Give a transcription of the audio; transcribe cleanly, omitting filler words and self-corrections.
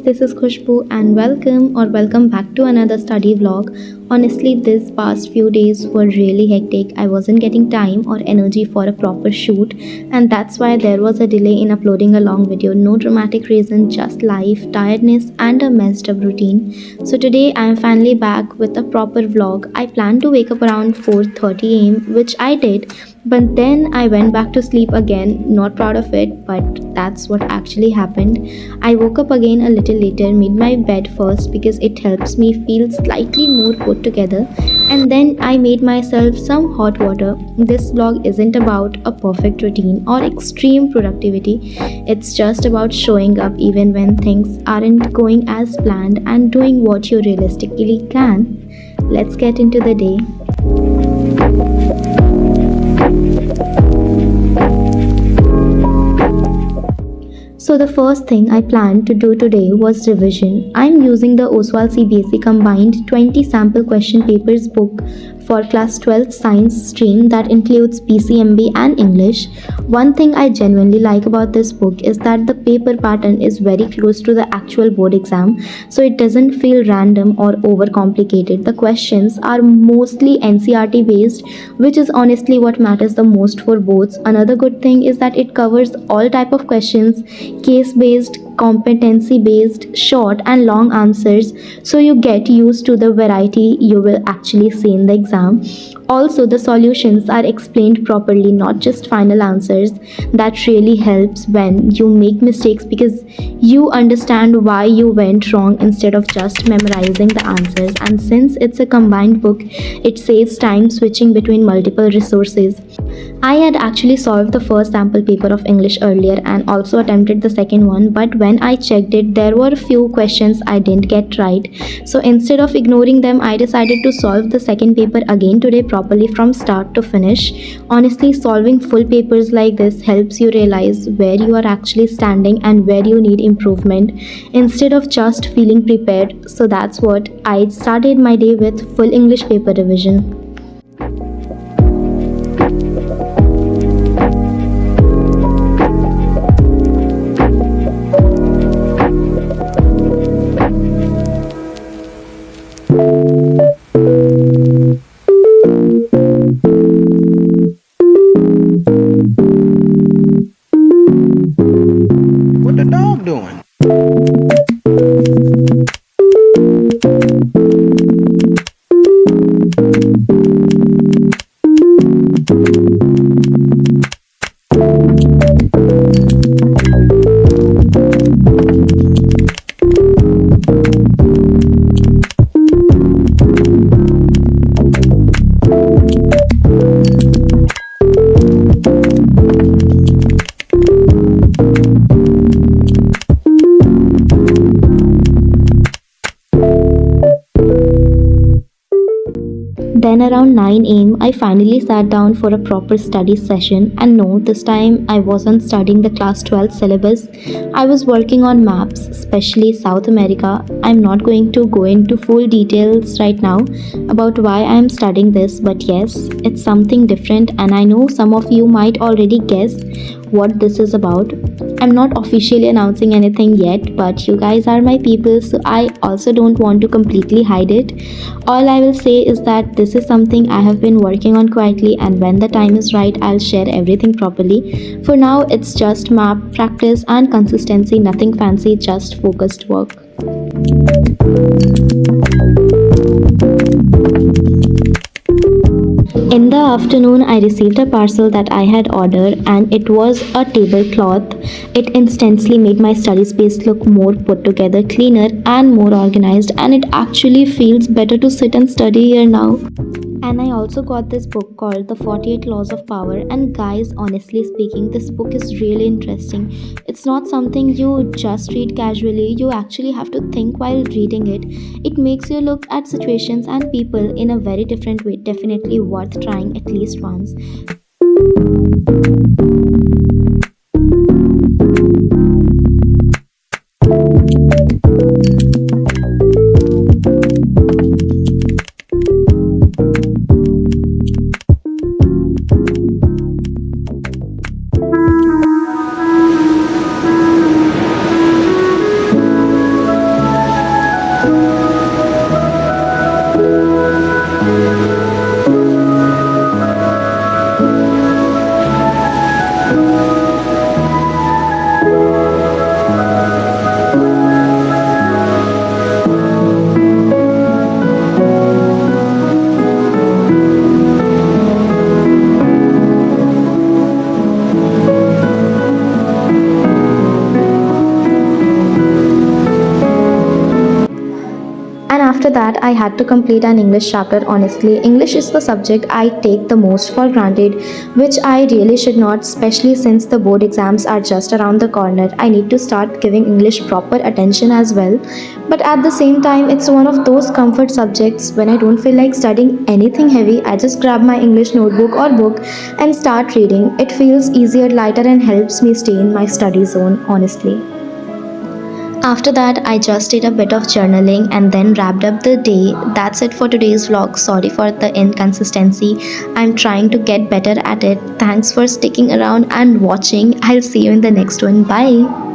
this is Khushbu and welcome back to another study vlog. Honestly, these past few days were really hectic. I wasn't getting time or energy for a proper shoot, and that's why there was a delay in uploading a long video. No dramatic reason, just life, tiredness, and a messed up routine. So today I am finally back with a proper vlog. I planned to wake up around 4:30 am, which I did, but then I went back to sleep again. Not proud of it, but that's what actually happened. I woke up again a little later, made my bed first because it helps me feel slightly more put together, and then I made myself some hot water. This vlog isn't about a perfect routine or extreme productivity, it's just about showing up even when things aren't going as planned and doing what you realistically can. Let's get into the day. So the first thing I planned to do today was revision. I'm using the Oswald CBSE Combined 20 Sample Question Papers book for class 12 science stream that includes PCMB and English. One thing I genuinely like about this book is that the paper pattern is very close to the actual board exam, so it doesn't feel random or overcomplicated. The questions are mostly NCRT based, which is honestly what matters the most for boards. Another good thing is that it covers all type of questions, case based, competency based, short and long answers, so you get used to the variety you will actually see in the exam. Also, the solutions are explained properly, not just final answers. That really helps when you make mistakes because you understand why you went wrong instead of just memorizing the answers. And since it's a combined book, it saves time switching between multiple resources. I had actually solved the first sample paper of English earlier and also attempted the second one, but when I checked it, there were a few questions I didn't get right. So instead of ignoring them, I decided to solve the second paper again today properly from start to finish. Honestly, solving full papers like this helps you realize where you are actually standing and where you need improvement instead of just feeling prepared. So that's what I started my day with, full English paper revision. What the dog doing? Then around 9 am, I finally sat down for a proper study session, and no, this time I wasn't studying the class 12 syllabus. I was working on maps, especially South America. I'm not going to go into full details right now about why I am studying this, but yes, it's something different, and I know some of you might already guess what this is about. I'm not officially announcing anything yet, but you guys are my people, so I also don't want to completely hide it. All I will say is that this is something I have been working on quietly, and when the time is right, I'll share everything properly. For now, it's just map, practice, and consistency, nothing fancy, just focused work. In the afternoon, I received a parcel that I had ordered, and it was a tablecloth. It instantly made my study space look more put together, cleaner, and more organized, and it actually feels better to sit and study here now. And I also got this book called The 48 Laws of Power. And guys, honestly speaking, this book is really interesting. It's not something you just read casually, you actually have to think while reading it. It makes you look at situations and people in a very different way. Definitely worth trying at least once. After that, I had to complete an English chapter. Honestly, English is the subject I take the most for granted, which I really should not, especially since the board exams are just around the corner. I need to start giving English proper attention as well. But at the same time, it's one of those comfort subjects when I don't feel like studying anything heavy. I just grab my English notebook or book and start reading. It feels easier, lighter, and helps me stay in my study zone, honestly. After that, I just did a bit of journaling and then wrapped up the day. That's it for today's vlog. Sorry for the inconsistency. I'm trying to get better at it. Thanks for sticking around and watching. I'll see you in the next one. Bye.